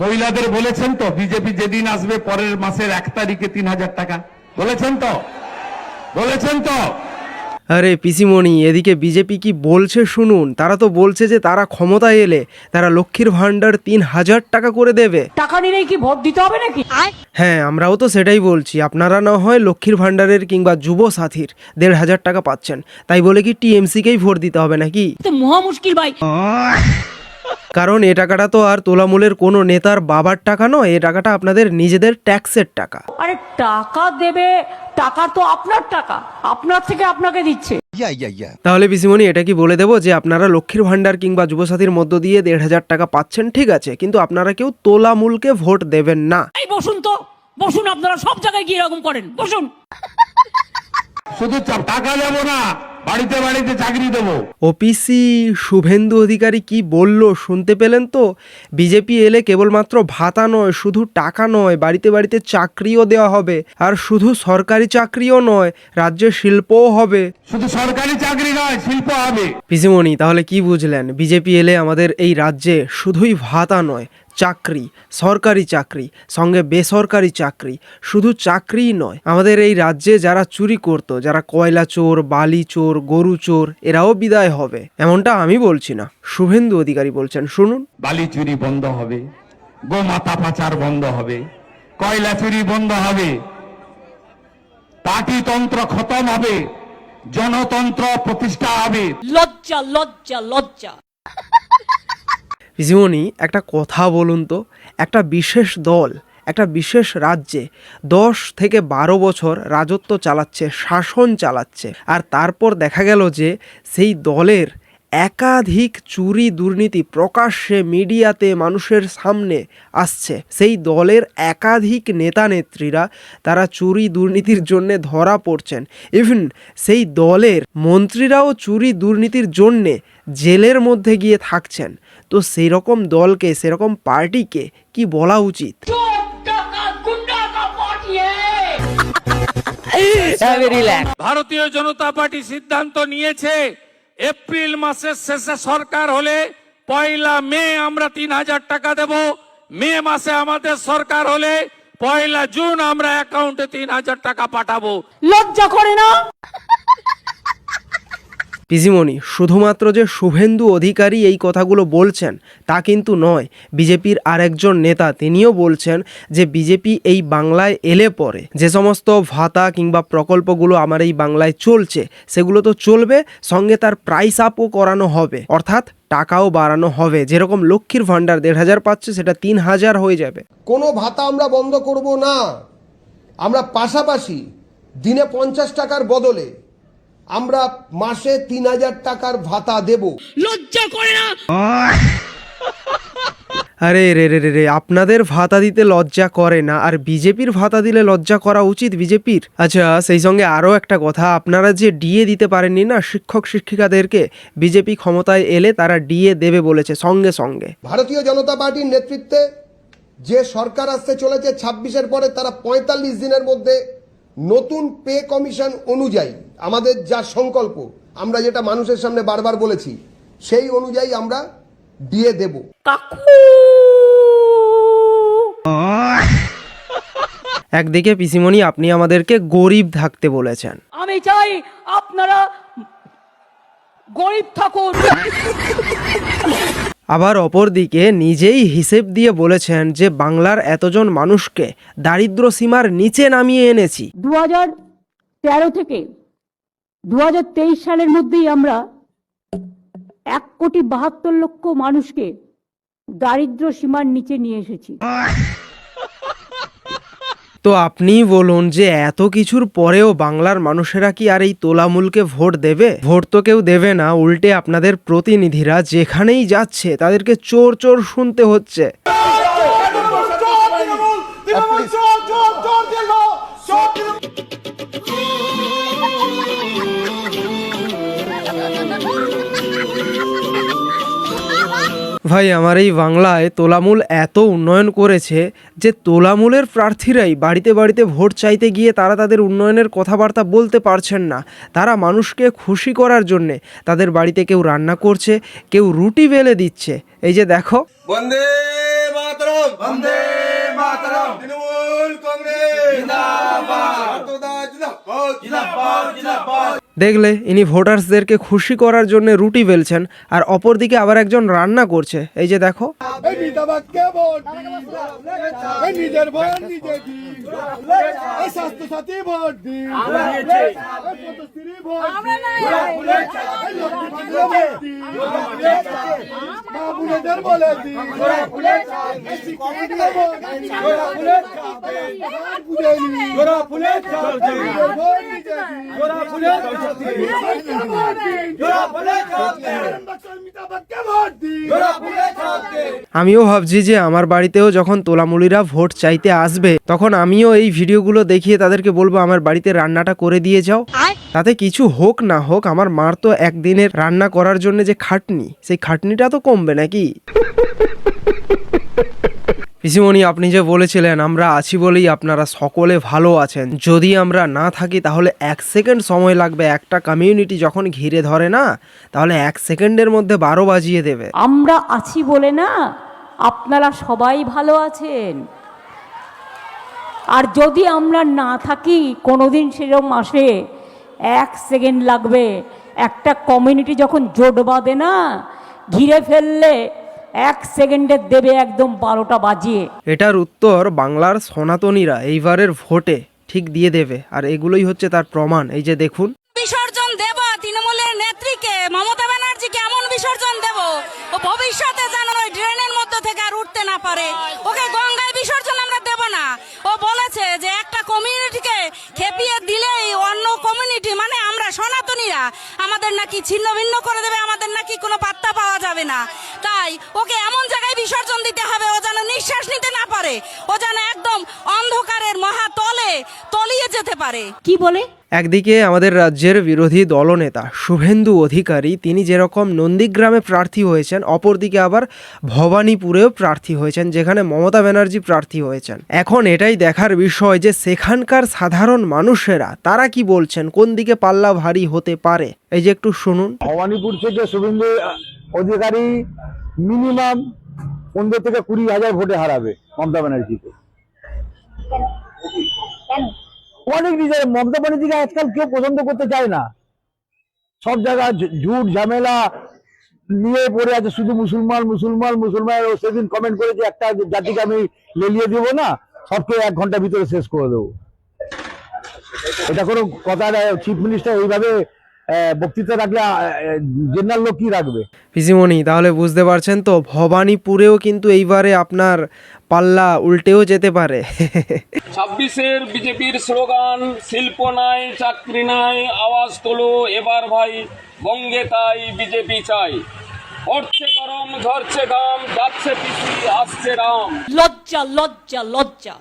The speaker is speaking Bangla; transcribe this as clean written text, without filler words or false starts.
মহিলাদের বলেছেন তো বিজেপি যেদিন আসবে পরের মাসের 1 তারিখে 3000 টাকা বলেছেন তো আরে পিসিমণি, এদিকে বিজেপি কি বলছে শুনুন। তারা তো বলছে যে তারা ক্ষমতায় এলে তারা লক্ষ্মীর ভান্ডার 3000 টাকা করে দেবে। টাকা নিলেই কি ভোট দিতে হবে নাকি? হ্যাঁ, আমরাও তো সেটাই বলছি। আপনারা না হয় লক্ষ্মীর ভান্ডারের কিংবা যুব সাথীর 1500 টাকা পাচ্ছেন, তাই বলে কি টিএমসিকেই ভোট দিতে হবে নাকি? মহা মুশকিল ভাই। কারণ এ টাকাটা তো আর তোলামূলের কোনো নেতার বাবার টাকা নয়, এ টাকাটা আপনাদের নিজেদের ট্যাক্সের টাকা। আরে টাকা দেবে, টাকা তো আপনার টাকা, আপনার থেকে আপনাকে দিচ্ছে। তাহলে পিসিমণি এটা কি বলে দেবো যে আপনারা লক্ষ্মীর ভান্ডার কিংবা যুবসাথীর মধ্য দিয়ে 1500 টাকা পাচ্ছেন, ঠিক আছে, কিন্তু আপনারা কেউ তোলামূলকে ভোট দেবেন না? এই বসুন তো, বসুন, আপনারা সব জায়গায় কি এরকম করেন, বসুন। শুধু টাকা দেবো না, বাড়িতে বাড়িতে চাকরি দেবো। ওপিসি শুভেন্দু অধিকারী কি বলল শুনতে পেলেন তো? বিজেপি এলে কেবলমাত্র ভাতা নয়, শুধু টাকা নয়, বাড়িতে বাড়িতে চাকরিও দেওয়া হবে। আর শুধু সরকারি চাকরিও নয়, রাজ্যে শিল্পও হবে। শুধু সরকারি চাকরি নয়, শিল্প হবে। পিসিমণি, তাহলে কি বুঝলেন? বিজেপি এলে আমাদের এই রাজ্যে শুধুই ভাতা নয়, চাকরি, সরকারি চাকরি, সঙ্গে বেসরকারি চাকরি, শুধু চাকরিই নয়, আমাদের এই রাজ্যে যারা চুরি করত, যারা কয়লা চোর, বালি চোর, গরু চোর, এরাও বিদায় হবে। এমনটা আমি বলছি না, শুভেন্দু অধিকারী বলছেন, শুনুন। বালি চুরি বন্ধ হবে, গোমাতা পাচার বন্ধ হবে, কয়লা চুরি বন্ধ হবে, পার্টিতন্ত্র খতম হবে, জনতন্ত্র প্রতিষ্ঠা হবে। লজ্জা লজ্জা লজ্জা। পিসিমণি, একটা কথা বলুন তো, একটা বিশেষ দল একটা বিশেষ রাজ্যে 10 থেকে 12 বছর রাজত্ব চালাচ্ছে, শাসন চালাচ্ছে, আর তারপর দেখা গেল যে সেই দলের একাধিক চুরি দুর্নীতি প্রকাশ্যে মিডিয়াতে মানুষের সামনে আসছে। সেই দলের একাধিক নেতা নেত্রীরা তারা চুরি দুর্নীতির জন্যে ধরা পড়ছেন। ইভেন সেই দলের মন্ত্রীরাও চুরি দুর্নীতির জন্যে জেলের মধ্যে গিয়ে থাকছেন। তো সেই রকম দলকে, সেরকম পার্টিকে কি বলা উচিত? ভারতীয় জনতা পার্টি সিদ্ধান্ত নিয়েছে এপ্রিল মাসের শেষে সরকার হলে 1 মে আমরা 3000 টাকা দেব। মে মাসে আমাদের সরকার হলে 1 জুন আমরা অ্যাকাউন্টে 3000 টাকা পাঠাবো। লজ্জা করে না? পিসিমণি, শুধুমাত্র যে শুভেন্দু অধিকারী এই কথাগুলো বলছেন তা কিন্তু নয়। বিজেপির আরেকজন নেতা তিনিও বলছেন যে বিজেপি এই বাংলায় এলে পরে যে সমস্ত ভাতা কিংবা প্রকল্পগুলো আমার এই বাংলায় চলছে সেগুলো তো চলবে, সঙ্গে তার প্রাইস আপও করানো হবে, অর্থাৎ টাকাও বাড়ানো হবে। যেরকম লক্ষ্মীর ভান্ডার 1500 পাচ্ছে, সেটা 3000 হয়ে যাবে। কোনো ভাতা আমরা বন্ধ করব না। আমরা পাশাপাশি দিনে 50 টাকার বদলে আমরা মাসে 3000 টাকার ভাতা দেব। লজ্জা করে না? আরে রে রে রে রে, আপনাদের ভাতা দিতে লজ্জা করে না, আর বিজেপির ভাতা দিলে লজ্জা করা উচিত বিজেপির। আচ্ছা, সেই সঙ্গে আরও একটা কথা, আপনারা যে ডিএ দিতে পারেননি না শিক্ষক শিক্ষিকাদেরকে, বিজেপি ক্ষমতায় এলে তারা ডিএ দেবে বলেছে সঙ্গে সঙ্গে। ভারতীয় জনতা পার্টির নেতৃত্বে যে সরকার আসতে চলেছে 26-এর পরে, তারা 45 দিনের মধ্যে নতুন পে কমিশন অনুযায়ী আমাদের যা সংকল্প, আমরা যেটা মানুষের সামনে বারবার বলেছি, সেই অনুযায়ী আমরা ডিএ দেব। একদিকে পিসিমণি আপনি আমাদেরকে গরিব থাকতে বলেছেন, আমি চাই আপনারা গরিব থাকুন। আবার অপরদিকে নিজেই হিসেব দিয়ে বলেছেন যে বাংলার এতজন মানুষকে দারিদ্র সীমার নিচে নামিয়ে এনেছি। 2013 থেকে 2023 সালের মধ্যেই আমরা 1,72,00,000 মানুষকে দারিদ্র সীমার নিচে নিয়ে এসেছি। তো আপনি বলুন যে এত কিছুর পরেও বাংলার মানুষেরা কি আর এই তোলামূলকে ভোট দেবে? ভোট তো কেউ দেবে না, উল্টে আপনাদের প্রতিনিধিরা যেখানেই যাচ্ছে তাদেরকে চোর চোর শুনতে হচ্ছে। ভাই, আমার এই বাংলায় তোলামূল এত উন্নয়ন করেছে যে তোলামূলের প্রার্থীরাই বাড়িতে বাড়িতে ভোট চাইতে গিয়ে তারা তাদের উন্নয়নের কথাবার্তা বলতে পারছেন না। তারা মানুষকে খুশি করার জন্যে তাদের বাড়িতে কেউ রান্না করছে, কেউ রুটি বেলে দিচ্ছে। এই যে দেখো, বন্দে মাতরম বন্দে মাতরম তৃণমূল কংগ্রেস জিন্দাবাদ জিন্দাবাদ জিন্দাবাদ। দেখলে ইনি ভোটার্সদেরকে খুশি করার জন্য রুটি বেলছেন, আর অপরদিকে আবার একজন রান্না করছে। এই যে দেখো, আমিও ভাবছি যে আমার বাড়িতেও যখন তোলামুলিরা ভোট চাইতে আসবে তখন আমিও এই ভিডিওগুলো দেখিয়ে তাদেরকে বলবো আমার বাড়িতে রান্নাটা করে দিয়ে যাও। তাতে কিছু হোক না হোক আমার মার তো একদিনের রান্না করার জন্য যে খাটনি, সেই খাটনিটা তো কমবে নাকি। পিসিমণি, আপনি যে বলেছিলেন আমরা আছি বলেই আপনারা সকলে ভালো আছেন, যদি আমরা না থাকি তাহলে 1 সেকেন্ড সময় লাগবে। একটা কমিউনিটি যখন ঘিরে ধরে না, তাহলে 1 সেকেন্ডের মধ্যে 12 বাজিয়ে দেবে। আমরা আছি বলে না আপনারা সবাই ভালো আছেন, আর যদি আমরা না থাকি কোনোদিন সেরকম আসে 1 সেকেন্ড লাগবে। একটা কমিউনিটি যখন জোট বাঁধে না, ঘিরে ফেললে 1 সেকেন্ডে দেবে একদম 12টা বাজিয়ে। এটার উত্তর বাংলার সনাতনীরা এইবারের ভোটে ঠিক দিয়ে দেবে, আর এগুলোই হচ্ছে তার প্রমাণ। এই যে দেখুন, বিসর্জন দেব তৃণমূলের নেত্রীকে, মমতা ব্যানার্জিকে এমন বিসর্জন দেব ও ভবিষ্যতে যেন ওই ড্রেনের মধ্যে থেকে আর উঠতে না পারে। ওকে গঙ্গায় বিসর্জন আমরা দেব না। ও বলেছে যে একটা কমিউনিটিকে খেপিয়ে দিলেই অন্য কমিউনিটি মানে আমরা সনাতনীরা আমাদের নাকি ছিন্ন ভিন্ন করে দেবে, আমাদের নাকি কোনো পাত্তা পাওয়া যাবে না। তাই ওকে এমন জায়গায় বিসর্জন দিতে হবে ও যেন নিঃশ্বাস নিতে না পারে, ও যেন একদম অন্ধকারের মহাতলে তলিয়ে যেতে পারে। কি বলে? একদিকে আমাদের রাজ্যের বিরোধী দলনেতা শুভেন্দু অধিকারী, তিনি যেরকম নন্দীগ্রামে প্রার্থী হয়েছেন, অপরদিকে আবার ভবানীপুরেও প্রার্থী হয়েছেন, যেখানে মমতা ব্যানার্জি প্রার্থী হয়েছেন। এখন এটাই দেখার বিষয় যে সেখানকার সাধারণ মানুষেরা তারা কি বলছেন, কোন দিকে পাল্লা ভারী হতে পারে। এই যে একটু শুনুন। ভবানীপুর থেকে শুভেন্দু অধিকারী মিনিমাম 15 থেকে 20,000 ভোটে হারাবে মমতা ব্যানার্জিকে। অনেক নিজের মমতা ব্যানার্জিকে আজকাল কেউ পছন্দ করতে চায় না, সব জায়গায় ঝুট ঝামেলা নিয়ে পড়ে আছে, শুধু মুসলমান মুসলমান মুসলমান। ও সেদিন কমেন্ট করেছে একটা জাতিকে আমি লেলিয়ে দেবো না, সবকে 1 ঘন্টার ভিতরে শেষ করে দেবো। এটা কোনো কথা? চিফ মিনিস্টার এইভাবে বক্তৃতা রাখলে জেনারেল লোক কি রাখবে? পিসিমণি, তাহলে বুঝতে পারছেন তো, ভবানীপুরেও কিন্তু এইবারে আপনার পাল্লা উল্টেও যেতে পারে। 26-এর বিজেপির স্লোগান শিল্প নাই চাকরি নাই, আওয়াজ তোলো এবার ভাই, বঙ্গে তাই বিজেপি চাই। পড়ছে গরম ঝরছে ঘাম, যাচ্ছে পিসি আসছে রাম। লজ্জা লজ্জা লজ্জা।